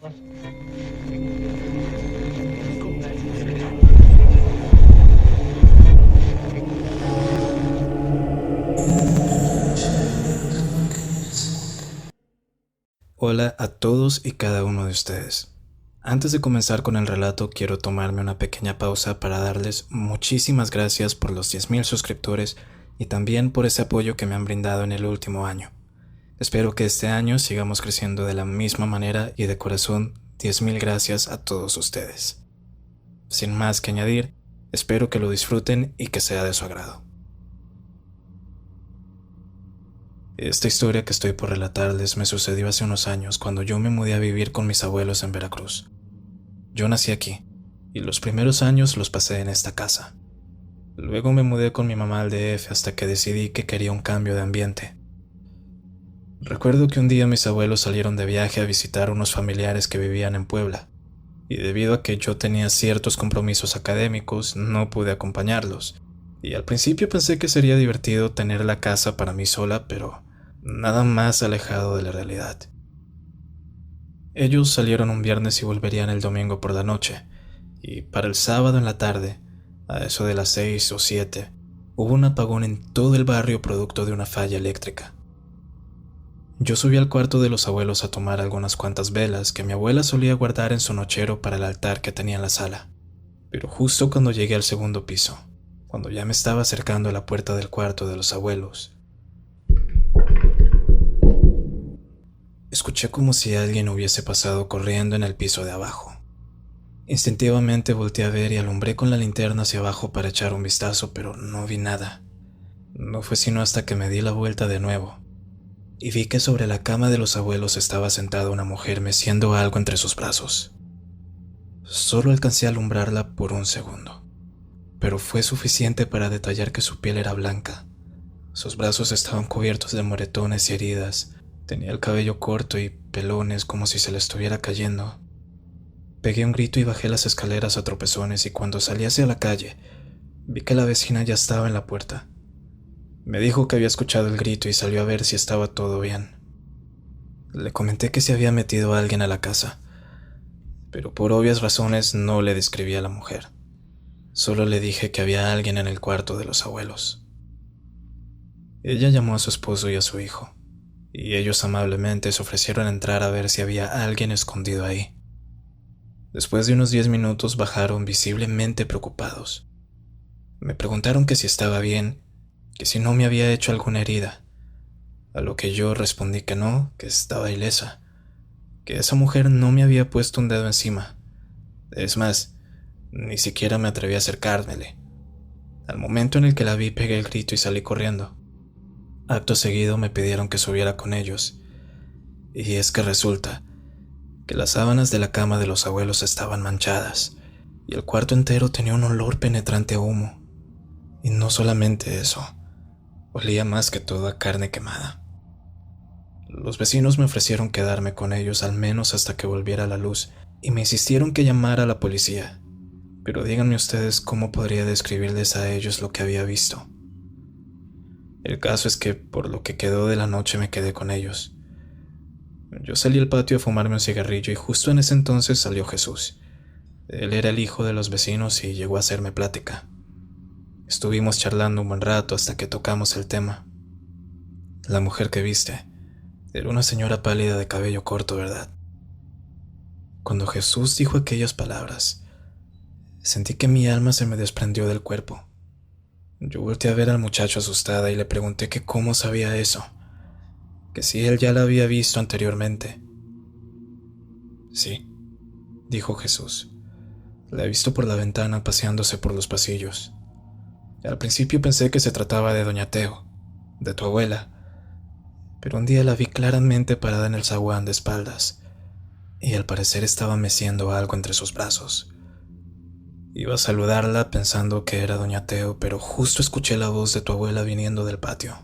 Hola a todos y cada uno de ustedes. Antes de comenzar con el relato, quiero tomarme una pequeña pausa para darles muchísimas gracias por los 10,000 suscriptores y también por ese apoyo que me han brindado en el último año. Espero que este año sigamos creciendo de la misma manera y de corazón, 10,000 gracias a todos ustedes. Sin más que añadir, espero que lo disfruten y que sea de su agrado. Esta historia que estoy por relatarles me sucedió hace unos años cuando yo me mudé a vivir con mis abuelos en Veracruz. Yo nací aquí, y los primeros años los pasé en esta casa. Luego me mudé con mi mamá al DF hasta que decidí que quería un cambio de ambiente. Recuerdo que un día mis abuelos salieron de viaje a visitar unos familiares que vivían en Puebla, y debido a que yo tenía ciertos compromisos académicos, no pude acompañarlos. Y al principio pensé que sería divertido tener la casa para mí sola, pero nada más alejado de la realidad. Ellos salieron un viernes y volverían el domingo por la noche, y para el sábado en la tarde, a eso de las 6 o 7, hubo un apagón en todo el barrio producto de una falla eléctrica. Yo subí al cuarto de los abuelos a tomar algunas cuantas velas que mi abuela solía guardar en su nochero para el altar que tenía en la sala, pero justo cuando llegué al segundo piso, cuando ya me estaba acercando a la puerta del cuarto de los abuelos, escuché como si alguien hubiese pasado corriendo en el piso de abajo. Instintivamente volteé a ver y alumbré con la linterna hacia abajo para echar un vistazo, pero no vi nada. No fue sino hasta que me di la vuelta de nuevo y vi que sobre la cama de los abuelos estaba sentada una mujer meciendo algo entre sus brazos. Solo alcancé a alumbrarla por un segundo, pero fue suficiente para detallar que su piel era blanca. Sus brazos estaban cubiertos de moretones y heridas. Tenía el cabello corto y pelones como si se le estuviera cayendo. Pegué un grito y bajé las escaleras a tropezones, y cuando salí hacia la calle, vi que la vecina ya estaba en la puerta. Me dijo que había escuchado el grito y salió a ver si estaba todo bien. Le comenté que se había metido alguien a la casa, pero por obvias razones no le describí a la mujer. Solo le dije que había alguien en el cuarto de los abuelos. Ella llamó a su esposo y a su hijo, y ellos amablemente se ofrecieron a entrar a ver si había alguien escondido ahí. Después de unos 10 minutos bajaron visiblemente preocupados. Me preguntaron que si estaba bien, que si no me había hecho alguna herida, a lo que yo respondí que no, que estaba ilesa, que esa mujer no me había puesto un dedo encima. Es más, ni siquiera me atreví a acercármele. Al momento en el que la vi pegué el grito y salí corriendo. Acto seguido me pidieron que subiera con ellos, y es que resulta que las sábanas de la cama de los abuelos estaban manchadas, y el cuarto entero tenía un olor penetrante a humo. Y no solamente eso, olía más que todo a carne quemada. Los vecinos me ofrecieron quedarme con ellos al menos hasta que volviera la luz, y me insistieron que llamara a la policía. Pero díganme ustedes cómo podría describirles a ellos lo que había visto. El caso es que por lo que quedó de la noche me quedé con ellos. Yo salí al patio a fumarme un cigarrillo y justo en ese entonces salió Jesús. Él era el hijo de los vecinos y llegó a hacerme plática. Estuvimos charlando un buen rato hasta que tocamos el tema. La mujer que viste era una señora pálida de cabello corto, ¿verdad? Cuando Jesús dijo aquellas palabras, sentí que mi alma se me desprendió del cuerpo. Yo volteé a ver al muchacho asustada y le pregunté que cómo sabía eso, que si él ya la había visto anteriormente. Sí, dijo Jesús. La he visto por la ventana paseándose por los pasillos. Al principio pensé que se trataba de Doña Teo, de tu abuela, pero un día la vi claramente parada en el zaguán de espaldas, y al parecer estaba meciendo algo entre sus brazos. Iba a saludarla pensando que era Doña Teo, pero justo escuché la voz de tu abuela viniendo del patio.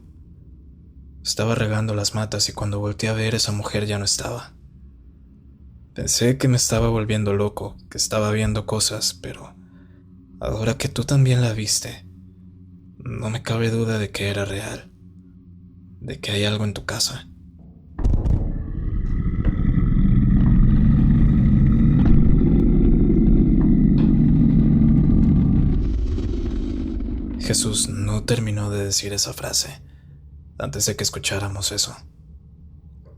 Estaba regando las matas y cuando volteé a ver, esa mujer ya no estaba. Pensé que me estaba volviendo loco, que estaba viendo cosas, pero ahora que tú también la viste, no me cabe duda de que era real, de que hay algo en tu casa. Jesús no terminó de decir esa frase antes de que escucháramos eso.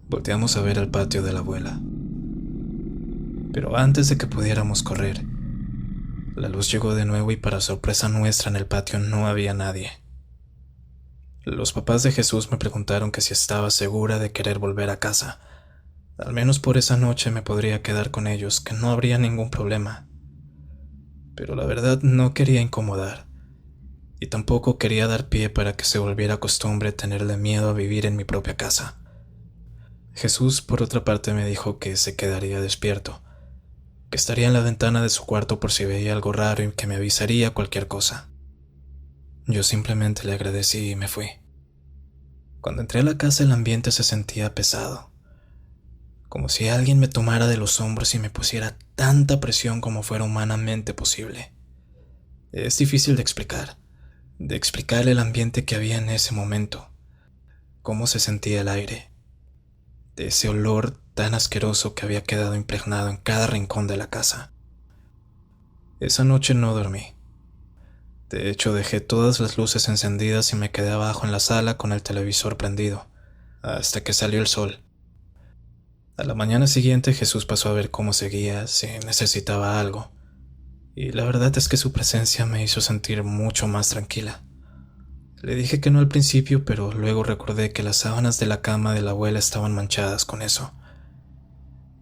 Volteamos a ver el patio de la abuela. Pero antes de que pudiéramos correr, la luz llegó de nuevo y para sorpresa nuestra en el patio no había nadie. Los papás de Jesús me preguntaron que si estaba segura de querer volver a casa. Al menos por esa noche me podría quedar con ellos, que no habría ningún problema. Pero la verdad no quería incomodar, y tampoco quería dar pie para que se volviera costumbre tenerle miedo a vivir en mi propia casa. Jesús, por otra parte, me dijo que se quedaría despierto, que estaría en la ventana de su cuarto por si veía algo raro y que me avisaría cualquier cosa. Yo simplemente le agradecí y me fui. Cuando entré a la casa el ambiente se sentía pesado, como si alguien me tomara de los hombros y me pusiera tanta presión como fuera humanamente posible. Es difícil de explicar el ambiente que había en ese momento, cómo se sentía el aire, de ese olor tan asqueroso que había quedado impregnado en cada rincón de la casa. Esa noche no dormí. De hecho, dejé todas las luces encendidas y me quedé abajo en la sala con el televisor prendido, hasta que salió el sol. A la mañana siguiente Jesús pasó a ver cómo seguía, si necesitaba algo, y la verdad es que su presencia me hizo sentir mucho más tranquila. Le dije que no al principio, pero luego recordé que las sábanas de la cama de la abuela estaban manchadas con eso,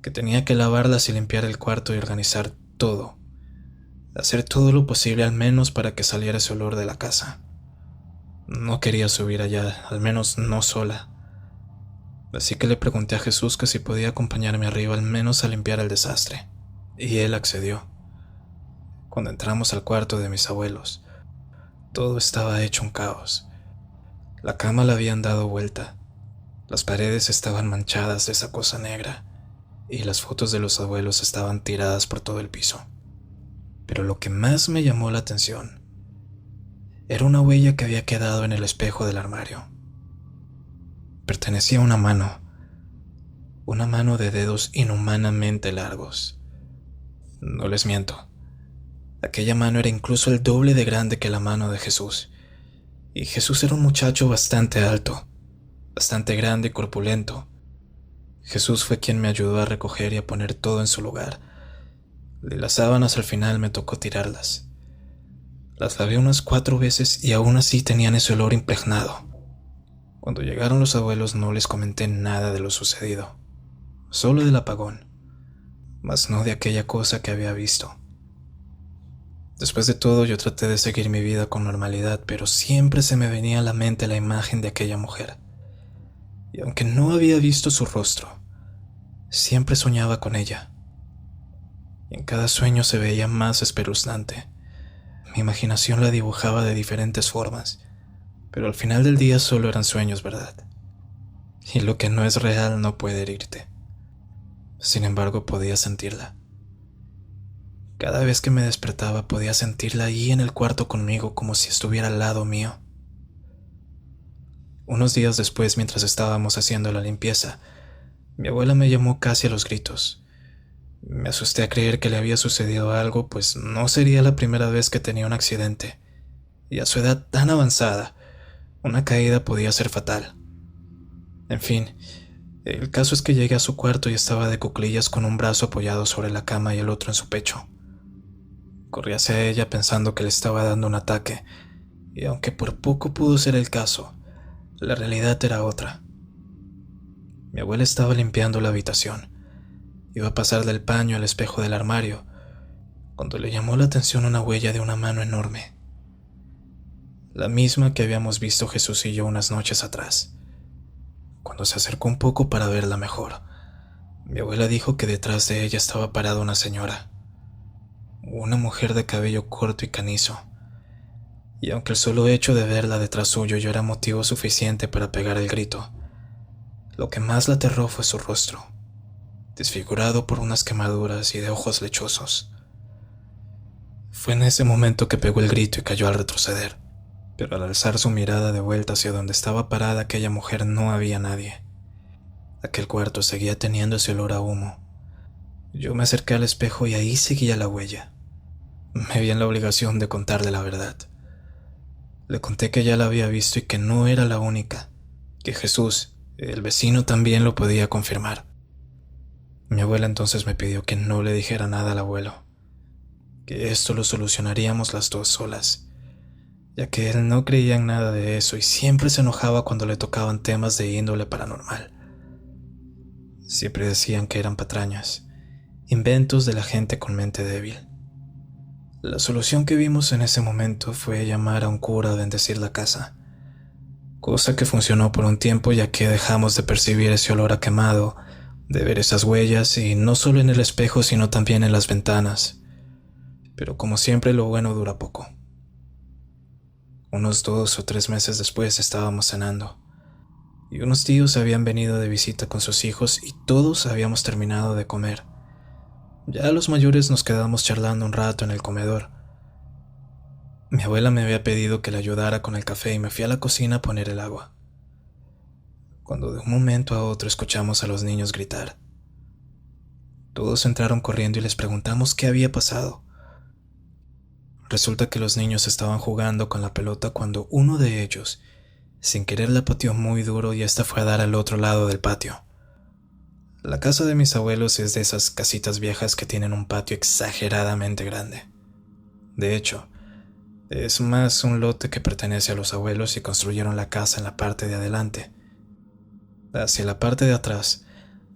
que tenía que lavarlas y limpiar el cuarto y organizar todo, hacer todo lo posible al menos para que saliera ese olor de la casa. No quería subir allá, al menos no sola. Así que le pregunté a Jesús que si podía acompañarme arriba al menos a limpiar el desastre, y él accedió. Cuando entramos al cuarto de mis abuelos, todo estaba hecho un caos. La cama la habían dado vuelta, las paredes estaban manchadas de esa cosa negra, y las fotos de los abuelos estaban tiradas por todo el piso. Pero lo que más me llamó la atención era una huella que había quedado en el espejo del armario. Pertenecía a una mano de dedos inhumanamente largos. No les miento, aquella mano era incluso el doble de grande que la mano de Jesús, y Jesús era un muchacho bastante alto, bastante grande y corpulento. Jesús fue quien me ayudó a recoger y a poner todo en su lugar. De las sábanas al final me tocó tirarlas. Las lavé unas 4 veces y aún así tenían ese olor impregnado. Cuando llegaron los abuelos no les comenté nada de lo sucedido, solo del apagón, mas no de aquella cosa que había visto. Después de todo yo traté de seguir mi vida con normalidad, pero siempre se me venía a la mente la imagen de aquella mujer. Y aunque no había visto su rostro, siempre soñaba con ella. Y en cada sueño se veía más espeluznante. Mi imaginación la dibujaba de diferentes formas, pero al final del día solo eran sueños, ¿verdad? Y lo que no es real no puede herirte. Sin embargo, podía sentirla. Cada vez que me despertaba podía sentirla ahí en el cuarto conmigo como si estuviera al lado mío. Unos días después, mientras estábamos haciendo la limpieza, mi abuela me llamó casi a los gritos. Me asusté a creer que le había sucedido algo, pues no sería la primera vez que tenía un accidente, y a su edad tan avanzada, una caída podía ser fatal. En fin, el caso es que llegué a su cuarto y estaba de cuclillas con un brazo apoyado sobre la cama y el otro en su pecho. Corrí hacia ella pensando que le estaba dando un ataque, y aunque por poco pudo ser el caso, la realidad era otra. Mi abuela estaba limpiando la habitación. Iba a pasar del paño al espejo del armario, cuando le llamó la atención una huella de una mano enorme. La misma que habíamos visto Jesús y yo unas noches atrás. Cuando se acercó un poco para verla mejor, mi abuela dijo que detrás de ella estaba parada una señora, una mujer de cabello corto y canizo, y aunque el solo hecho de verla detrás suyo ya era motivo suficiente para pegar el grito, lo que más la aterró fue su rostro, desfigurado por unas quemaduras y de ojos lechosos. Fue en ese momento que pegó el grito y cayó al retroceder, pero al alzar su mirada de vuelta hacia donde estaba parada aquella mujer no había nadie. Aquel cuarto seguía teniendo ese olor a humo. Yo me acerqué al espejo y ahí seguía la huella. Me vi en la obligación de contarle la verdad. Le conté que ya la había visto y que no era la única, que Jesús, el vecino, también lo podía confirmar. Mi abuela entonces me pidió que no le dijera nada al abuelo, que esto lo solucionaríamos las dos solas, ya que él no creía en nada de eso y siempre se enojaba cuando le tocaban temas de índole paranormal. Siempre decían que eran patrañas, inventos de la gente con mente débil. La solución que vimos en ese momento fue llamar a un cura a bendecir la casa, cosa que funcionó por un tiempo ya que dejamos de percibir ese olor a quemado, de ver esas huellas y no solo en el espejo sino también en las ventanas. Pero como siempre lo bueno dura poco. Unos 2 o 3 meses después estábamos cenando y unos tíos habían venido de visita con sus hijos y todos habíamos terminado de comer. Ya los mayores nos quedamos charlando un rato en el comedor. Mi abuela me había pedido que le ayudara con el café y me fui a la cocina a poner el agua, cuando de un momento a otro escuchamos a los niños gritar. Todos entraron corriendo y les preguntamos qué había pasado. Resulta que los niños estaban jugando con la pelota cuando uno de ellos, sin querer, la pateó muy duro y esta fue a dar al otro lado del patio. La casa de mis abuelos es de esas casitas viejas que tienen un patio exageradamente grande. De hecho, es más un lote que pertenece a los abuelos y construyeron la casa en la parte de adelante. Hacia la parte de atrás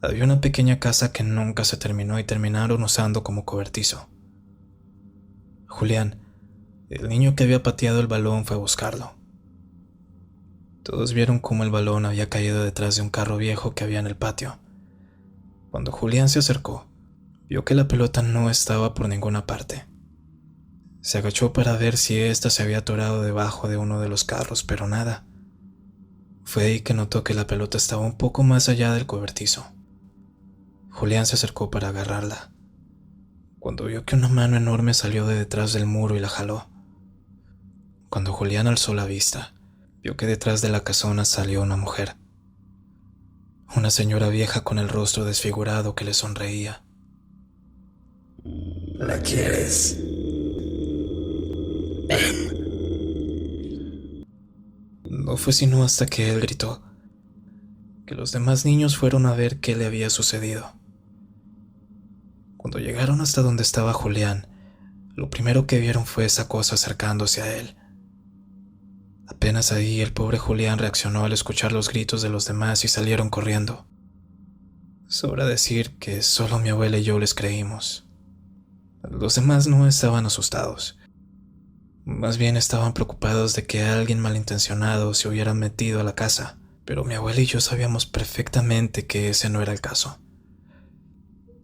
había una pequeña casa que nunca se terminó y terminaron usando como cobertizo. Julián, el niño que había pateado el balón, fue a buscarlo. Todos vieron cómo el balón había caído detrás de un carro viejo que había en el patio. Cuando Julián se acercó, vio que la pelota no estaba por ninguna parte. Se agachó para ver si ésta se había atorado debajo de uno de los carros, pero nada. Fue ahí que notó que la pelota estaba un poco más allá del cobertizo. Julián se acercó para agarrarla, cuando vio que una mano enorme salió de detrás del muro y la jaló. Cuando Julián alzó la vista, vio que detrás de la casona salió una mujer. Una señora vieja con el rostro desfigurado que le sonreía. ¿La quieres? Ven. No fue sino hasta que él gritó, que los demás niños fueron a ver qué le había sucedido. Cuando llegaron hasta donde estaba Julián, lo primero que vieron fue esa cosa acercándose a él. Apenas ahí el pobre Julián reaccionó al escuchar los gritos de los demás y salieron corriendo. Sobra decir que solo mi abuela y yo les creímos. Los demás no estaban asustados. Más bien estaban preocupados de que alguien malintencionado se hubiera metido a la casa, pero mi abuela y yo sabíamos perfectamente que ese no era el caso.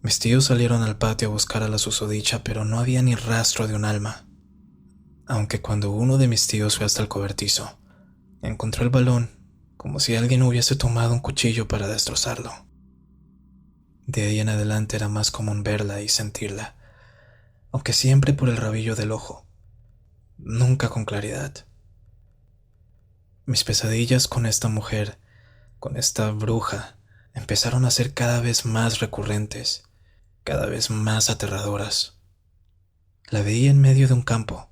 Mis tíos salieron al patio a buscar a la susodicha, pero no había ni rastro de un alma. Aunque cuando uno de mis tíos fue hasta el cobertizo, encontró el balón, como si alguien hubiese tomado un cuchillo para destrozarlo. De ahí en adelante era más común verla y sentirla, aunque siempre por el rabillo del ojo, nunca con claridad. Mis pesadillas con esta mujer, con esta bruja, empezaron a ser cada vez más recurrentes, cada vez más aterradoras. La veía en medio de un campo,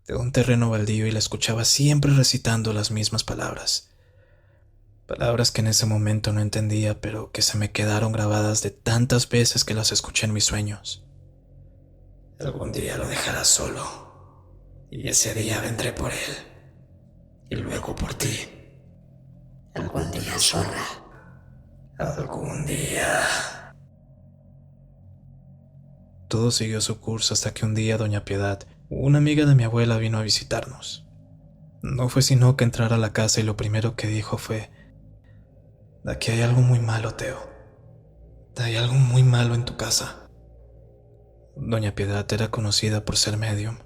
de un terreno baldío, y la escuchaba siempre recitando las mismas palabras. Palabras que en ese momento no entendía, pero que se me quedaron grabadas de tantas veces que las escuché en mis sueños. Algún día lo dejarás solo, y ese día vendré por él, y luego por ti. Algún día, zorra. Algún día. Todo siguió su curso hasta que un día doña Piedad, una amiga de mi abuela, vino a visitarnos. No fue sino que entrar a la casa y lo primero que dijo fue: «Aquí hay algo muy malo, Teo. Hay algo muy malo en tu casa». Doña Piedad era conocida por ser medium.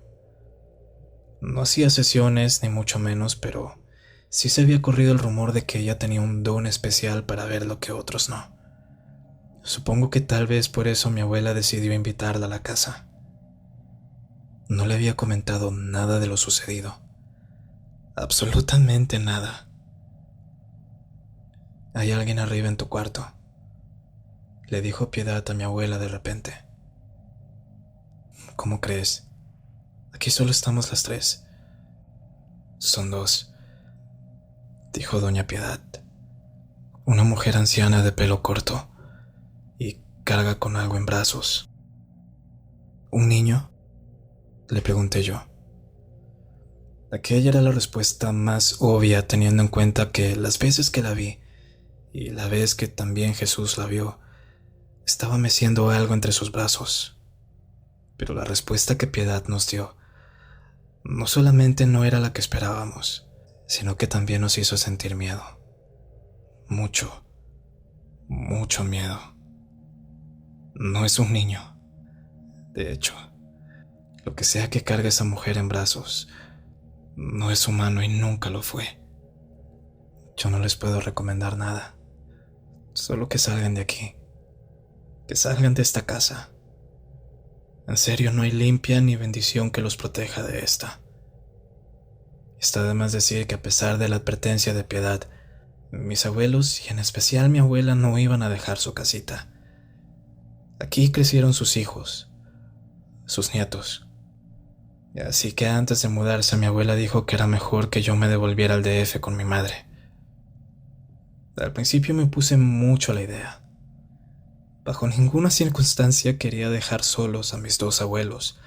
No hacía sesiones, ni mucho menos, pero sí se había corrido el rumor de que ella tenía un don especial para ver lo que otros no. Supongo que tal vez por eso mi abuela decidió invitarla a la casa. No le había comentado nada de lo sucedido. Absolutamente nada. «Hay alguien arriba en tu cuarto», le dijo Piedad a mi abuela de repente. «¿Cómo crees? Aquí solo estamos las tres». Son dos, dijo doña Piedad. Una mujer anciana de pelo corto y carga con algo en brazos. ¿Un niño?, le pregunté yo. Aquella era la respuesta más obvia teniendo en cuenta que las veces que la vi y la vez que también Jesús la vio, estaba meciendo algo entre sus brazos. Pero la respuesta que Piedad nos dio no solamente no era la que esperábamos, sino que también nos hizo sentir miedo. Mucho, mucho miedo. No es un niño. De hecho, lo que sea que cargue esa mujer en brazos, no es humano y nunca lo fue. Yo no les puedo recomendar nada. Solo que salgan de aquí. Que salgan de esta casa. En serio, no hay limpia ni bendición que los proteja de esta. Está de más decir que a pesar de la advertencia de Piedad, mis abuelos y en especial mi abuela no iban a dejar su casita. Aquí crecieron sus hijos, sus nietos. Así que antes de mudarse, mi abuela dijo que era mejor que yo me devolviera al DF con mi madre. Al principio me puse mucho a la idea. Bajo ninguna circunstancia quería dejar solos a mis dos abuelos,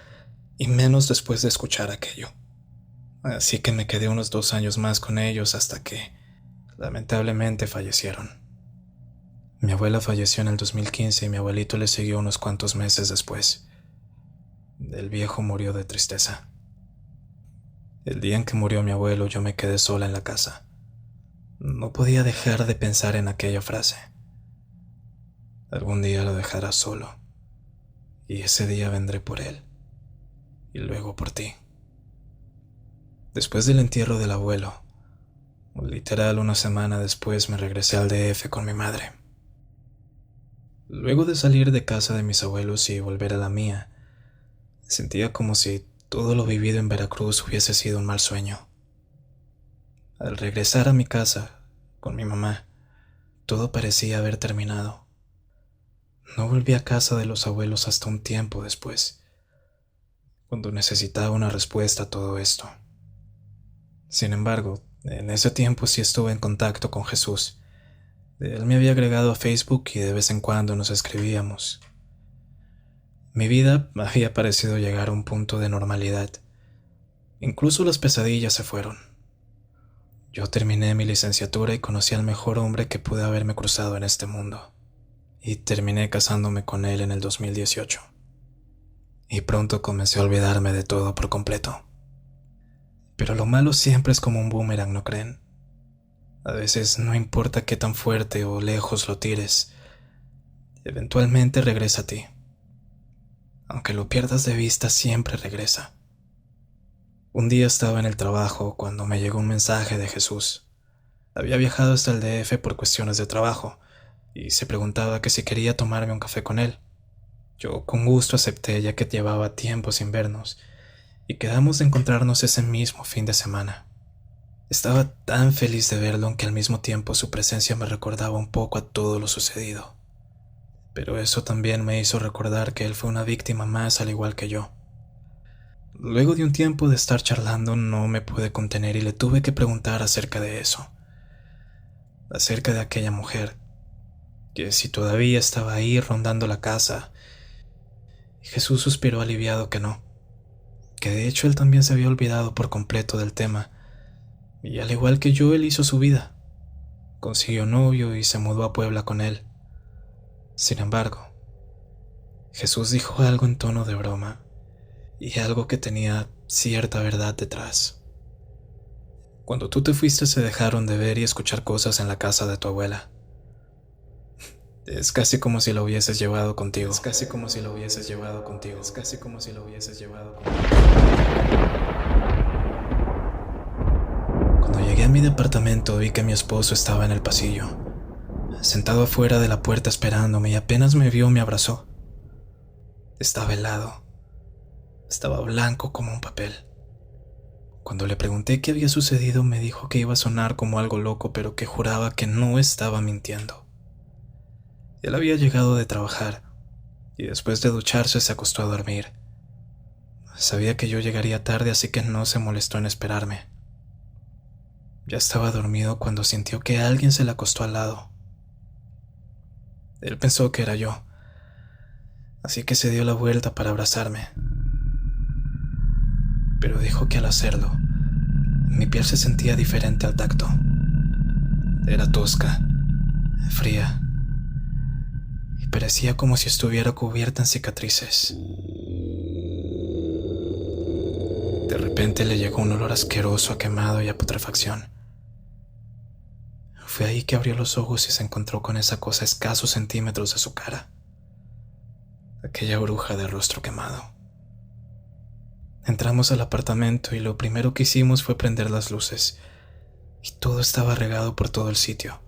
y menos después de escuchar aquello. Así que me quedé unos 2 años más con ellos hasta que, lamentablemente, fallecieron. Mi abuela falleció en el 2015 y mi abuelito le siguió unos cuantos meses después. El viejo murió de tristeza. El día en que murió mi abuelo, yo me quedé sola en la casa. No podía dejar de pensar en aquella frase. Algún día lo dejarás solo, y ese día vendré por él, y luego por ti. Después del entierro del abuelo, literal una semana después, me regresé al DF con mi madre. Luego de salir de casa de mis abuelos y volver a la mía, sentía como si todo lo vivido en Veracruz hubiese sido un mal sueño. Al regresar a mi casa, con mi mamá, todo parecía haber terminado. No volví a casa de los abuelos hasta un tiempo después, cuando necesitaba una respuesta a todo esto. Sin embargo, en ese tiempo sí estuve en contacto con Jesús. Él me había agregado a Facebook y de vez en cuando nos escribíamos. Mi vida había parecido llegar a un punto de normalidad. Incluso las pesadillas se fueron. Yo terminé mi licenciatura y conocí al mejor hombre que pude haberme cruzado en este mundo. Y terminé casándome con él en el 2018. Y pronto comencé a olvidarme de todo por completo. Pero lo malo siempre es como un boomerang, ¿no creen? A veces no importa qué tan fuerte o lejos lo tires, eventualmente regresa a ti. Aunque lo pierdas de vista, siempre regresa. Un día estaba en el trabajo cuando me llegó un mensaje de Jesús. Había viajado hasta el DF por cuestiones de trabajo, y se preguntaba que si quería tomarme un café con él. Yo con gusto acepté, ya que llevaba tiempo sin vernos, y quedamos de encontrarnos ese mismo fin de semana. Estaba tan feliz de verlo, aunque al mismo tiempo su presencia me recordaba un poco a todo lo sucedido. Pero eso también me hizo recordar que él fue una víctima más al igual que yo. Luego de un tiempo de estar charlando, no me pude contener y le tuve que preguntar acerca de eso. Acerca de aquella mujer, que si todavía estaba ahí rondando la casa. Jesús suspiró aliviado que no, que de hecho él también se había olvidado por completo del tema, y al igual que yo, él hizo su vida. Consiguió novio y se mudó a Puebla con él. Sin embargo, Jesús dijo algo en tono de broma, y algo que tenía cierta verdad detrás. Cuando tú te fuiste se dejaron de ver y escuchar cosas en la casa de tu abuela. Es casi como si lo hubieses llevado contigo. Es casi como si lo hubieses llevado contigo. Es casi como si lo hubieses llevado contigo. Cuando llegué a mi departamento vi que mi esposo estaba en el pasillo, sentado afuera de la puerta esperándome, y apenas me vio me abrazó. Estaba helado. Estaba blanco como un papel. Cuando le pregunté qué había sucedido, me dijo que iba a sonar como algo loco, pero que juraba que no estaba mintiendo. Él había llegado de trabajar y después de ducharse se acostó a dormir. Sabía que yo llegaría tarde, así que no se molestó en esperarme. Ya estaba dormido cuando sintió que alguien se le acostó al lado. Él pensó que era yo, así que se dio la vuelta para abrazarme. Pero dijo que al hacerlo, mi piel se sentía diferente al tacto. Era tosca, fría, y parecía como si estuviera cubierta en cicatrices. De repente le llegó un olor asqueroso a quemado y a putrefacción. Fue ahí que abrió los ojos y se encontró con esa cosa a escasos centímetros de su cara. Aquella bruja de rostro quemado. Entramos al apartamento y lo primero que hicimos fue prender las luces, y todo estaba regado por todo el sitio.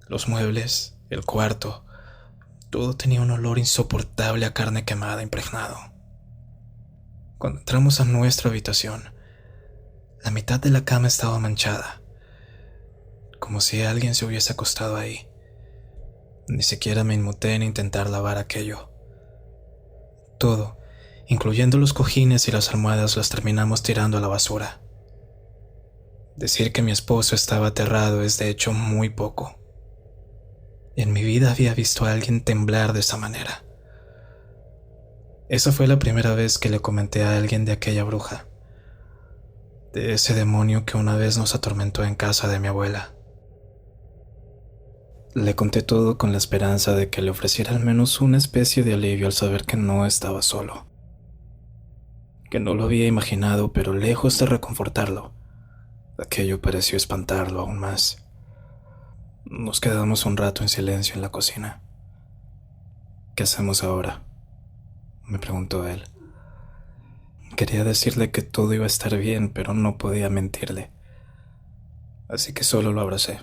Los muebles, el cuarto, todo tenía un olor insoportable a carne quemada impregnado. Cuando entramos a nuestra habitación, la mitad de la cama estaba manchada, como si alguien se hubiese acostado ahí. Ni siquiera me inmuté en intentar lavar aquello. Todo, incluyendo los cojines y las almohadas, las terminamos tirando a la basura. Decir que mi esposo estaba aterrado es de hecho muy poco. En mi vida había visto a alguien temblar de esa manera. Esa fue la primera vez que le comenté a alguien de aquella bruja, de ese demonio que una vez nos atormentó en casa de mi abuela. Le conté todo con la esperanza de que le ofreciera al menos una especie de alivio al saber que no estaba solo. Que no lo había imaginado, pero lejos de reconfortarlo, aquello pareció espantarlo aún más. Nos quedamos un rato en silencio en la cocina. ¿Qué hacemos ahora?, me preguntó él. Quería decirle que todo iba a estar bien, pero no podía mentirle. Así que solo lo abracé.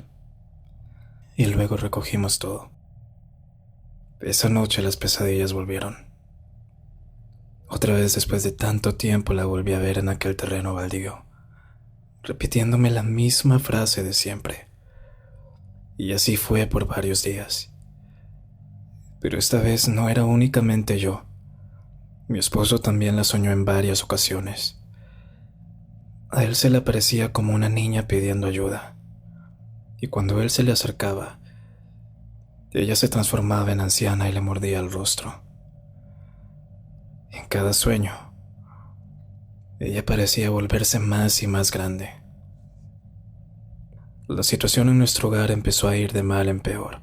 Y luego recogimos todo. Esa noche las pesadillas volvieron. Otra vez después de tanto tiempo la volví a ver en aquel terreno baldío, repitiéndome la misma frase de siempre. Y así fue por varios días. Pero esta vez no era únicamente yo. Mi esposo también la soñó en varias ocasiones. A él se le aparecía como una niña pidiendo ayuda, y cuando él se le acercaba, ella se transformaba en anciana y le mordía el rostro. En cada sueño, ella parecía volverse más y más grande. La situación en nuestro hogar empezó a ir de mal en peor,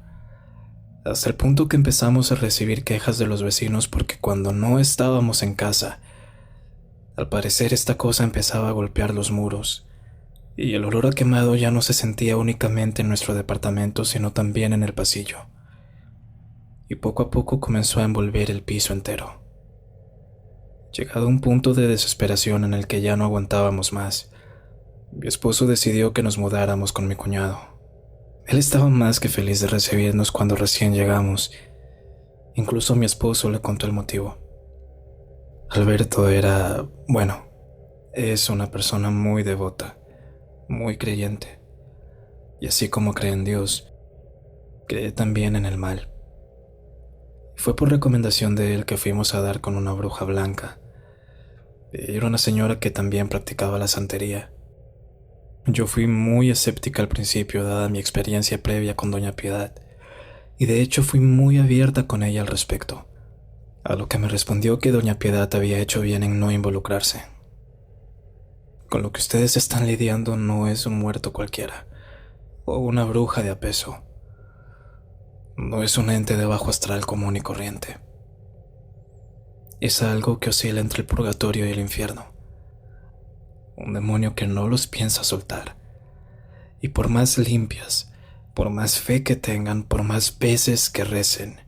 hasta el punto que empezamos a recibir quejas de los vecinos porque cuando no estábamos en casa, al parecer esta cosa empezaba a golpear los muros, y el olor a quemado ya no se sentía únicamente en nuestro departamento, sino también en el pasillo, y poco a poco comenzó a envolver el piso entero. Llegado a un punto de desesperación en el que ya no aguantábamos más, mi esposo decidió que nos mudáramos con mi cuñado. Él estaba más que feliz de recibirnos cuando recién llegamos. Incluso mi esposo le contó el motivo. Alberto es una persona muy devota, muy creyente. Y así como cree en Dios, cree también en el mal. Fue por recomendación de él que fuimos a dar con una bruja blanca. Era una señora que también practicaba la santería. Yo fui muy escéptica al principio, dada mi experiencia previa con Doña Piedad, y de hecho fui muy abierta con ella al respecto, a lo que me respondió que Doña Piedad había hecho bien en no involucrarse. Con lo que ustedes están lidiando no es un muerto cualquiera, o una bruja de a peso. No es un ente de bajo astral común y corriente. Es algo que oscila entre el purgatorio y el infierno. Un demonio que no los piensa soltar. Y por más limpias, por más fe que tengan, por más veces que recen,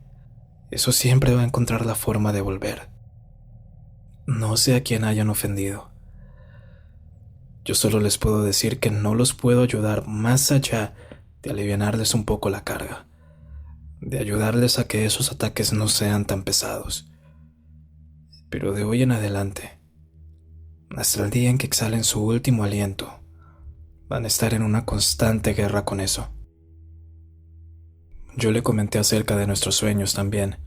eso siempre va a encontrar la forma de volver. No sé a quién hayan ofendido. Yo solo les puedo decir que no los puedo ayudar más allá de alivianarles un poco la carga, de ayudarles a que esos ataques no sean tan pesados. Pero de hoy en adelante, hasta el día en que exhalen su último aliento, van a estar en una constante guerra con eso. Yo le comenté acerca de nuestros sueños también,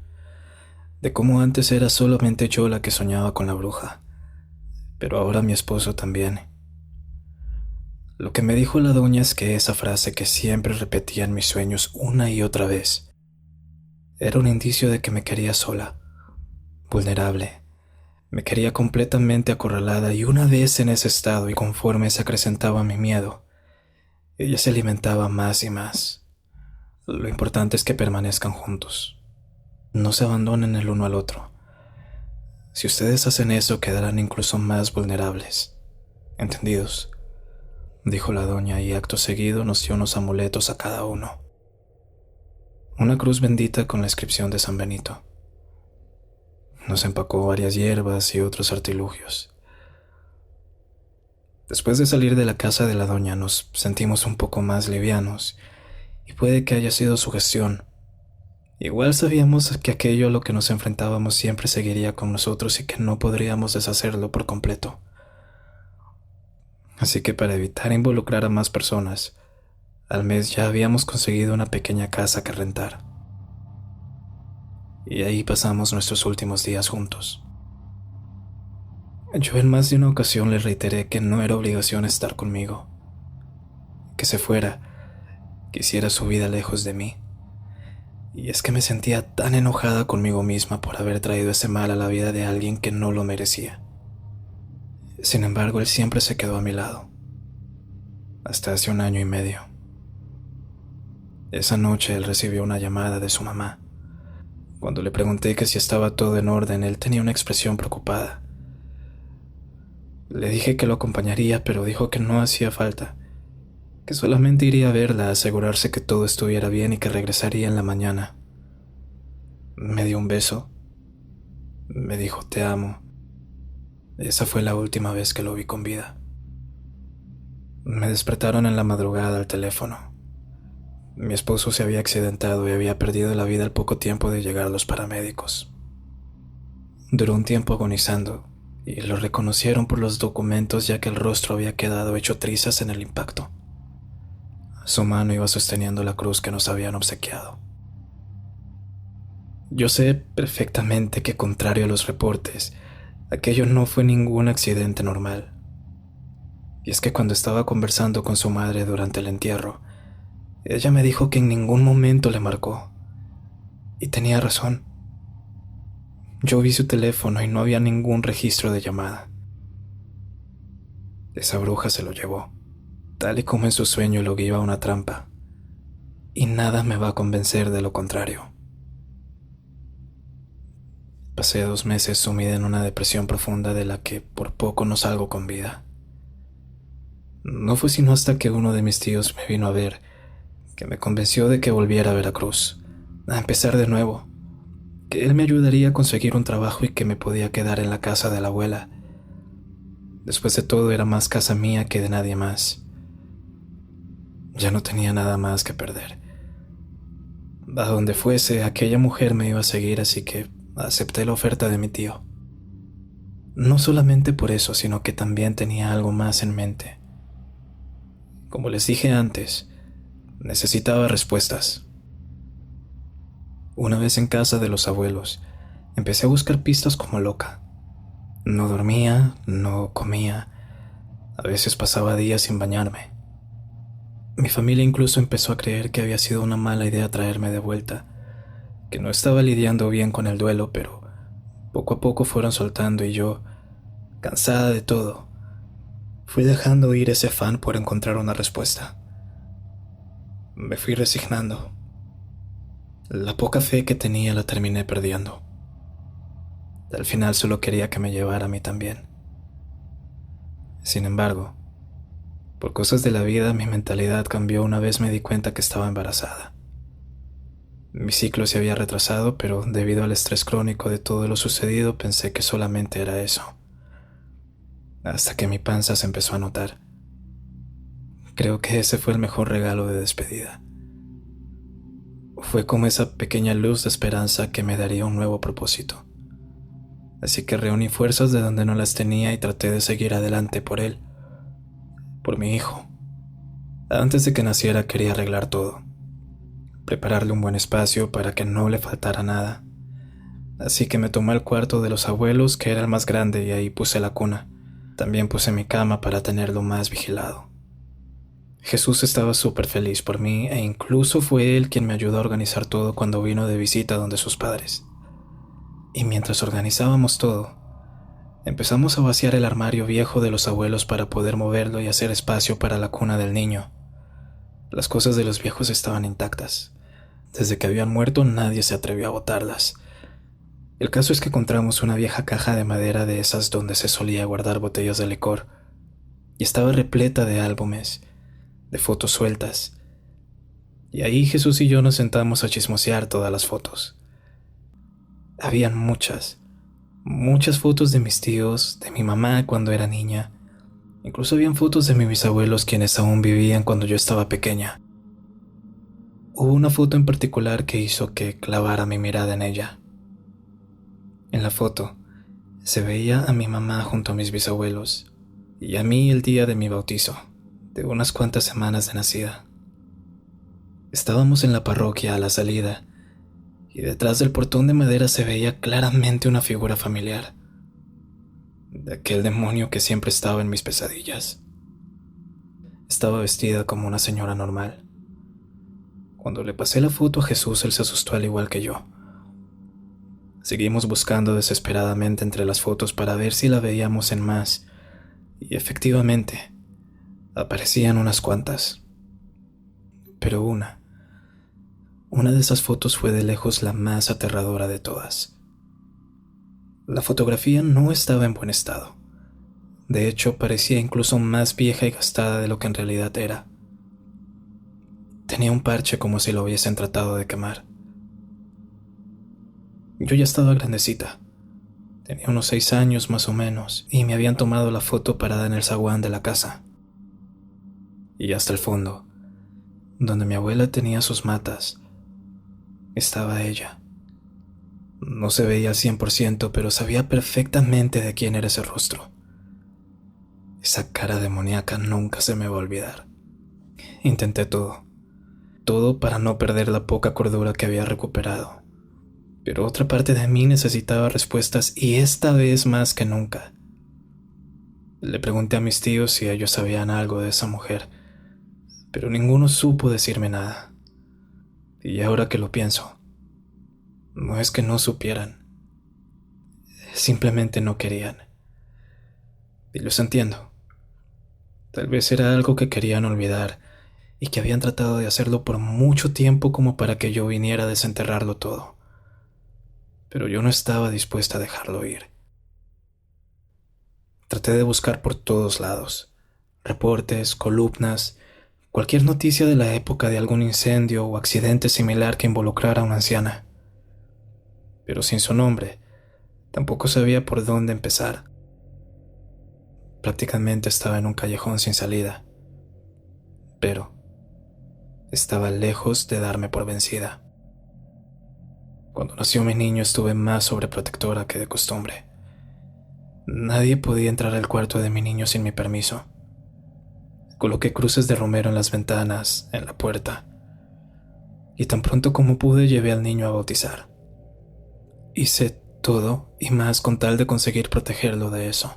de cómo antes era solamente yo la que soñaba con la bruja, pero ahora mi esposo también. Lo que me dijo la doña es que esa frase que siempre repetía en mis sueños una y otra vez era un indicio de que me quería sola, vulnerable. Me quería completamente acorralada, y una vez en ese estado y conforme se acrecentaba mi miedo, ella se alimentaba más y más. Lo importante es que permanezcan juntos. No se abandonen el uno al otro. Si ustedes hacen eso, quedarán incluso más vulnerables. ¿Entendidos?, dijo la doña, y acto seguido nos dio unos amuletos a cada uno. Una cruz bendita con la inscripción de San Benito. Nos empacó varias hierbas y otros artilugios. Después de salir de la casa de la doña nos sentimos un poco más livianos, y puede que haya sido su gestión. Igual sabíamos que aquello a lo que nos enfrentábamos siempre seguiría con nosotros y que no podríamos deshacerlo por completo. Así que para evitar involucrar a más personas, al mes ya habíamos conseguido una pequeña casa que rentar. Y ahí pasamos nuestros últimos días juntos. Yo en más de una ocasión le reiteré que no era obligación estar conmigo, que se fuera, que hiciera su vida lejos de mí. Y es que me sentía tan enojada conmigo misma por haber traído ese mal a la vida de alguien que no lo merecía. Sin embargo, él siempre se quedó a mi lado, hasta hace 1 año y medio. Esa noche él recibió una llamada de su mamá. Cuando le pregunté que si estaba todo en orden, él tenía una expresión preocupada. Le dije que lo acompañaría, pero dijo que no hacía falta, que solamente iría a verla a asegurarse que todo estuviera bien y que regresaría en la mañana. Me dio un beso. Me dijo te amo. Esa fue la última vez que lo vi con vida. Me despertaron en la madrugada al teléfono. Mi esposo se había accidentado y había perdido la vida al poco tiempo de llegar los paramédicos. Duró un tiempo agonizando y lo reconocieron por los documentos, ya que el rostro había quedado hecho trizas en el impacto. Su mano iba sosteniendo la cruz que nos habían obsequiado. Yo sé perfectamente que, contrario a los reportes, aquello no fue ningún accidente normal. Y es que cuando estaba conversando con su madre durante el entierro, ella me dijo que en ningún momento le marcó. Y tenía razón. Yo vi su teléfono y no había ningún registro de llamada. Esa bruja se lo llevó, tal y como en su sueño lo guió a una trampa. Y nada me va a convencer de lo contrario. Pasé 2 meses sumida en una depresión profunda de la que por poco no salgo con vida. No fue sino hasta que uno de mis tíos me vino a ver que me convenció de que volviera a Veracruz, a empezar de nuevo, que él me ayudaría a conseguir un trabajo y que me podía quedar en la casa de la abuela. Después de todo, era más casa mía que de nadie más. Ya no tenía nada más que perder. A donde fuese, aquella mujer me iba a seguir, así que acepté la oferta de mi tío. No solamente por eso, sino que también tenía algo más en mente. Como les dije antes, necesitaba respuestas. Una vez en casa de los abuelos, empecé a buscar pistas como loca. No dormía, no comía, a veces pasaba días sin bañarme. Mi familia incluso empezó a creer que había sido una mala idea traerme de vuelta, que no estaba lidiando bien con el duelo, pero poco a poco fueron soltando y yo, cansada de todo, fui dejando ir ese afán por encontrar una respuesta. Me fui resignando. La poca fe que tenía la terminé perdiendo. Al final solo quería que me llevara a mí también. Sin embargo, por cosas de la vida mi mentalidad cambió una vez me di cuenta que estaba embarazada. Mi ciclo se había retrasado, pero debido al estrés crónico de todo lo sucedido pensé que solamente era eso. Hasta que mi panza se empezó a notar. Creo que ese fue el mejor regalo de despedida. Fue como esa pequeña luz de esperanza que me daría un nuevo propósito. Así que reuní fuerzas de donde no las tenía y traté de seguir adelante por él, por mi hijo. Antes de que naciera quería arreglar todo, prepararle un buen espacio para que no le faltara nada. Así que me tomé el cuarto de los abuelos, que era el más grande, y ahí puse la cuna. También puse mi cama para tenerlo más vigilado. Jesús estaba súper feliz por mí e incluso fue él quien me ayudó a organizar todo cuando vino de visita donde sus padres. Y mientras organizábamos todo, empezamos a vaciar el armario viejo de los abuelos para poder moverlo y hacer espacio para la cuna del niño. Las cosas de los viejos estaban intactas. Desde que habían muerto nadie se atrevió a botarlas. El caso es que encontramos una vieja caja de madera de esas donde se solía guardar botellas de licor, y estaba repleta de álbumes, de fotos sueltas. Y ahí Jesús y yo nos sentamos a chismosear todas las fotos. Habían muchas fotos de mis tíos, de mi mamá cuando era niña. Incluso habían fotos de mis bisabuelos quienes aún vivían cuando yo estaba pequeña. Hubo una foto en particular que hizo que clavara mi mirada en ella. En la foto se veía a mi mamá junto a mis bisabuelos y a mí el día de mi bautizo, de unas cuantas semanas de nacida. Estábamos en la parroquia a la salida y detrás del portón de madera se veía claramente una figura familiar, de aquel demonio que siempre estaba en mis pesadillas. Estaba vestida como una señora normal. Cuando le pasé la foto a Jesús, él se asustó al igual que yo. Seguimos buscando desesperadamente entre las fotos para ver si la veíamos en más, y efectivamente, aparecían unas cuantas. Pero una de esas fotos fue de lejos la más aterradora de todas. La fotografía no estaba en buen estado. De hecho, parecía incluso más vieja y gastada de lo que en realidad era. Tenía un parche como si lo hubiesen tratado de quemar. Yo ya estaba grandecita. Tenía unos 6 años más o menos, y me habían tomado la foto parada en el zaguán de la casa. Y hasta el fondo, donde mi abuela tenía sus matas, estaba ella. No se veía al 100%, pero sabía perfectamente de quién era ese rostro. Esa cara demoníaca nunca se me va a olvidar. Intenté todo para no perder la poca cordura que había recuperado. Pero otra parte de mí necesitaba respuestas y esta vez más que nunca. Le pregunté a mis tíos si ellos sabían algo de esa mujer, pero ninguno supo decirme nada. Y ahora que lo pienso, no es que no supieran, simplemente no querían. Y los entiendo. Tal vez era algo que querían olvidar y que habían tratado de hacerlo por mucho tiempo como para que yo viniera a desenterrarlo todo. Pero yo no estaba dispuesta a dejarlo ir. Traté de buscar por todos lados, reportes, columnas, cualquier noticia de la época de algún incendio o accidente similar que involucrara a una anciana. Pero sin su nombre, tampoco sabía por dónde empezar. Prácticamente estaba en un callejón sin salida, pero estaba lejos de darme por vencida. Cuando nació mi niño estuve más sobreprotectora que de costumbre. Nadie podía entrar al cuarto de mi niño sin mi permiso. Coloqué cruces de romero en las ventanas, en la puerta, y tan pronto como pude llevé al niño a bautizar. Hice todo y más con tal de conseguir protegerlo de eso,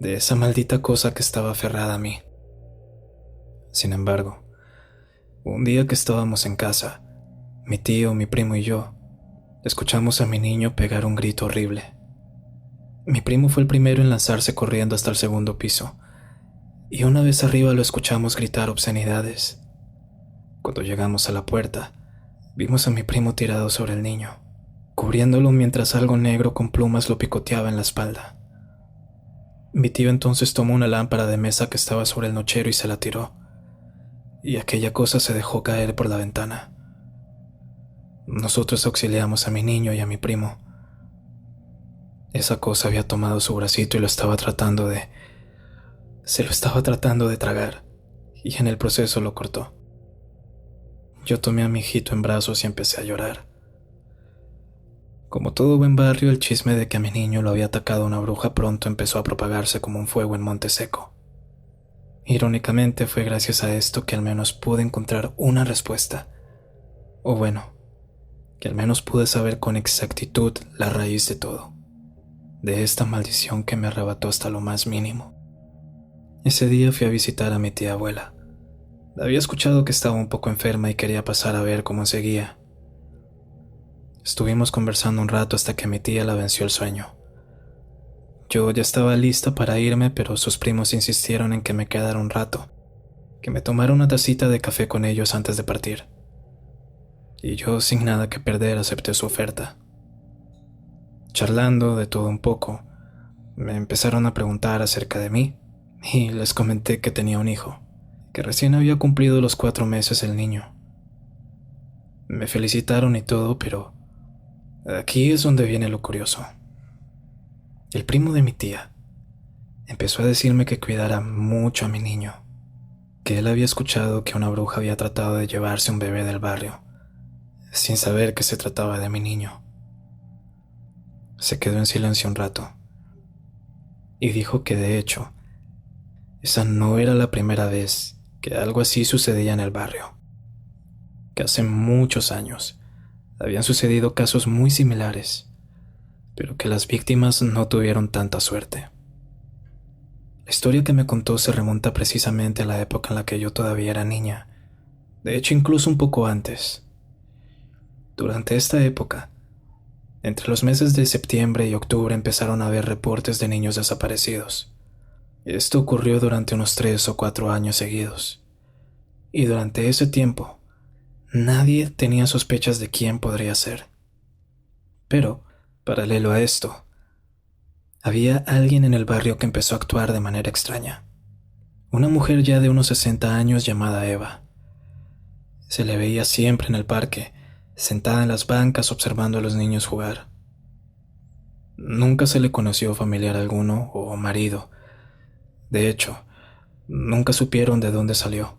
de esa maldita cosa que estaba aferrada a mí. Sin embargo, un día que estábamos en casa, mi tío, mi primo y yo, escuchamos a mi niño pegar un grito horrible. Mi primo fue el primero en lanzarse corriendo hasta el segundo piso, y una vez arriba lo escuchamos gritar obscenidades. Cuando llegamos a la puerta, vimos a mi primo tirado sobre el niño, cubriéndolo mientras algo negro con plumas lo picoteaba en la espalda. Mi tío entonces tomó una lámpara de mesa que estaba sobre el nochero y se la tiró, y aquella cosa se dejó caer por la ventana. Nosotros auxiliamos a mi niño y a mi primo. Esa cosa había tomado su bracito y se lo estaba tratando de tragar, y en el proceso lo cortó. Yo tomé a mi hijito en brazos y empecé a llorar. Como todo buen barrio, el chisme de que a mi niño lo había atacado una bruja pronto empezó a propagarse como un fuego en Monte Seco. Irónicamente, fue gracias a esto que al menos pude encontrar una respuesta. O bueno, que al menos pude saber con exactitud la raíz de todo, de esta maldición que me arrebató hasta lo más mínimo. Ese día fui a visitar a mi tía abuela, Había escuchado que estaba un poco enferma y quería pasar a ver cómo seguía. Estuvimos conversando un rato hasta que mi tía la venció el sueño. Yo ya estaba lista para irme, pero sus primos insistieron en que me quedara un rato, que me tomara una tacita de café con ellos antes de partir. Y yo, sin nada que perder, acepté su oferta. Charlando de todo un poco, me empezaron a preguntar acerca de mí, y les comenté que tenía un hijo, que recién había cumplido los 4 meses el niño. Me felicitaron y todo, pero aquí es donde viene lo curioso. El primo de mi tía empezó a decirme que cuidara mucho a mi niño, que él había escuchado que una bruja había tratado de llevarse un bebé del barrio, sin saber que se trataba de mi niño. Se quedó en silencio un rato y dijo que de hecho, esa no era la primera vez que algo así sucedía en el barrio, que hace muchos años habían sucedido casos muy similares, pero que las víctimas no tuvieron tanta suerte. La historia que me contó se remonta precisamente a la época en la que yo todavía era niña, de hecho incluso un poco antes. Durante esta época, entre los meses de septiembre y octubre empezaron a haber reportes de niños desaparecidos. Esto ocurrió durante unos 3 o 4 años seguidos, y durante ese tiempo nadie tenía sospechas de quién podría ser. Pero, paralelo a esto, había alguien en el barrio que empezó a actuar de manera extraña. Una mujer ya de unos 60 años llamada Eva. Se le veía siempre en el parque, sentada en las bancas observando a los niños jugar. Nunca se le conoció familiar alguno o marido. De hecho, nunca supieron de dónde salió.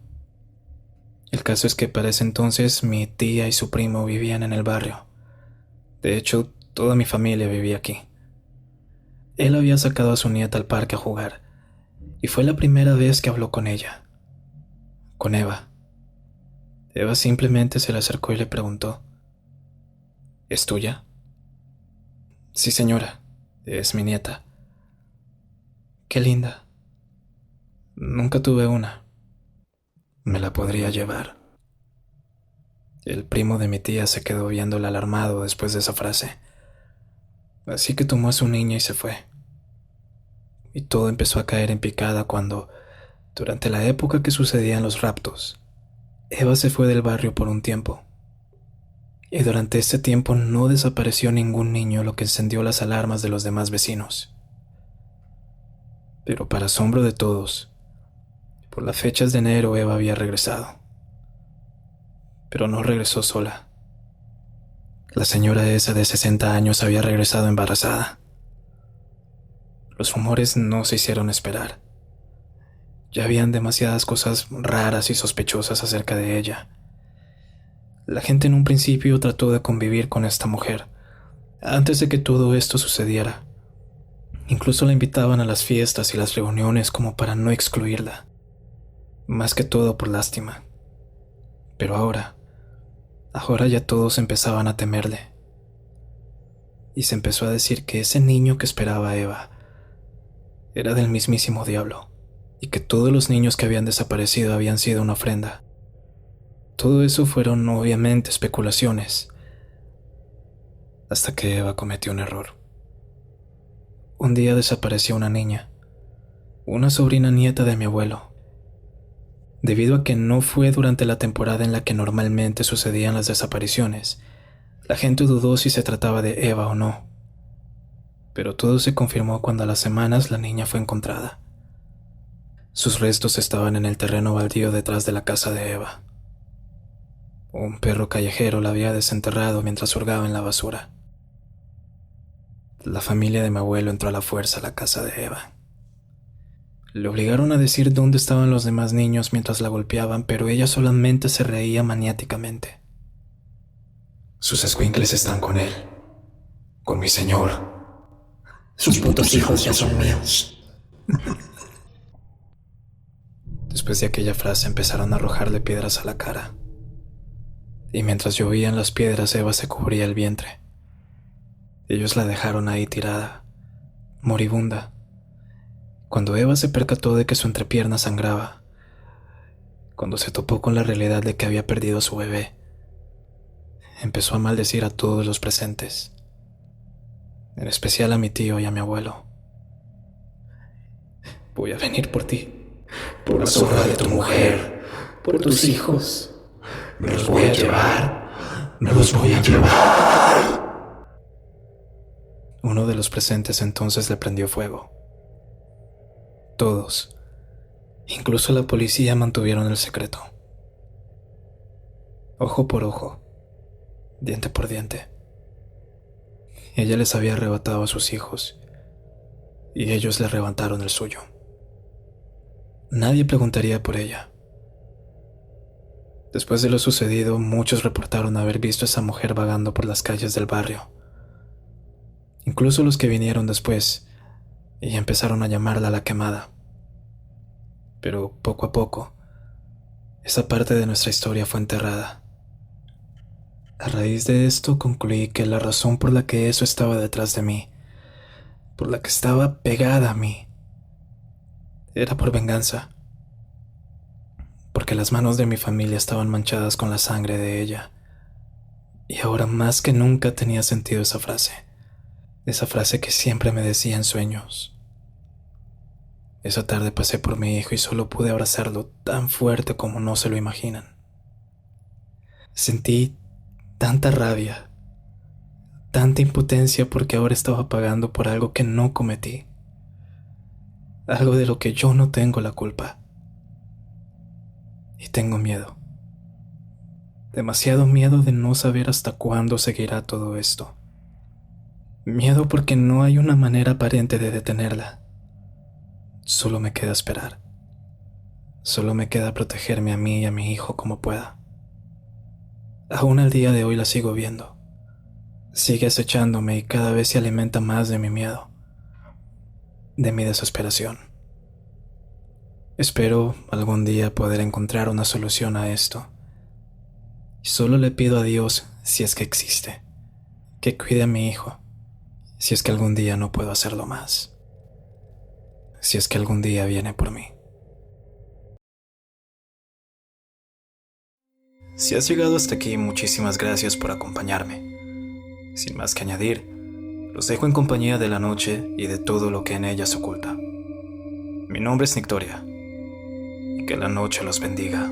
El caso es que para ese entonces mi tía y su primo vivían en el barrio. De hecho, toda mi familia vivía aquí. Él había sacado a su nieta al parque a jugar, y fue la primera vez que habló con ella, con Eva. Eva simplemente se le acercó y le preguntó: ¿Es tuya? Sí, señora, es mi nieta. Qué linda. Nunca tuve una. Me la podría llevar. El primo de mi tía se quedó viéndola alarmado después de esa frase. Así que tomó a su niña y se fue. Y todo empezó a caer en picada cuando, durante la época que sucedían los raptos, Eva se fue del barrio por un tiempo. Y durante este tiempo no desapareció ningún niño, lo que encendió las alarmas de los demás vecinos. Pero para asombro de todos, por las fechas de enero Eva había regresado. Pero no regresó sola. La señora esa de 60 años había regresado embarazada. Los rumores no se hicieron esperar. Ya habían demasiadas cosas raras y sospechosas acerca de ella. La gente en un principio trató de convivir con esta mujer, antes de que todo esto sucediera. Incluso la invitaban a las fiestas y las reuniones como para no excluirla, más que todo por lástima. Pero ahora ya todos empezaban a temerle. Y se empezó a decir que ese niño que esperaba a Eva era del mismísimo diablo, y que todos los niños que habían desaparecido habían sido una ofrenda. Todo eso fueron obviamente especulaciones, hasta que Eva cometió un error. Un día desapareció una niña, una sobrina nieta de mi abuelo. Debido a que no fue durante la temporada en la que normalmente sucedían las desapariciones, la gente dudó si se trataba de Eva o no. Pero todo se confirmó cuando a las semanas la niña fue encontrada. Sus restos estaban en el terreno baldío detrás de la casa de Eva. Un perro callejero la había desenterrado mientras hurgaba en la basura. La familia de mi abuelo entró a la fuerza a la casa de Eva. Le obligaron a decir dónde estaban los demás niños mientras la golpeaban, pero ella solamente se reía maniáticamente. Sus escuincles están con él, con mi señor. Sus putos hijos ya son míos. Después de aquella frase empezaron a arrojarle piedras a la cara. Y mientras llovían las piedras, Eva se cubría el vientre. Ellos la dejaron ahí tirada, moribunda. Cuando Eva se percató de que su entrepierna sangraba, Cuando se topó con la realidad de que había perdido a su bebé, empezó a maldecir a todos los presentes, en especial a mi tío y a mi abuelo. Voy a venir por ti, por la zorra de tu mujer, por tus hijos. Me los voy a llevar, me los voy a llevar. Uno de los presentes entonces le prendió fuego. Todos, incluso la policía, mantuvieron el secreto. Ojo por ojo, diente por diente. Ella les había arrebatado a sus hijos y ellos le arrebataron el suyo. Nadie preguntaría por ella. Después de lo sucedido, muchos reportaron haber visto a esa mujer vagando por las calles del barrio. Incluso los que vinieron después y empezaron a llamarla la quemada. Pero poco a poco, esa parte de nuestra historia fue enterrada. A raíz de esto concluí que la razón por la que eso estaba detrás de mí, por la que estaba pegada a mí, era por venganza. Porque las manos de mi familia estaban manchadas con la sangre de ella. Y ahora más que nunca tenía sentido esa frase que siempre me decía en sueños. Esa tarde pasé por mi hijo y solo pude abrazarlo tan fuerte como no se lo imaginan. Sentí tanta rabia, tanta impotencia porque ahora estaba pagando por algo que no cometí, algo de lo que yo no tengo la culpa. Y tengo miedo, demasiado miedo de no saber hasta cuándo seguirá todo esto. Miedo porque no hay una manera aparente de detenerla. Solo me queda esperar. Solo me queda protegerme a mí y a mi hijo como pueda. Aún al día de hoy la sigo viendo. Sigue acechándome y cada vez se alimenta más de mi miedo, de mi desesperación. Espero algún día poder encontrar una solución a esto. Y solo le pido a Dios, si es que existe, que cuide a mi hijo, si es que algún día no puedo hacerlo más. Si es que algún día viene por mí. Si has llegado hasta aquí, muchísimas gracias por acompañarme. Sin más que añadir, los dejo en compañía de la noche y de todo lo que en ella se oculta. Mi nombre es Victoria, y que la noche los bendiga.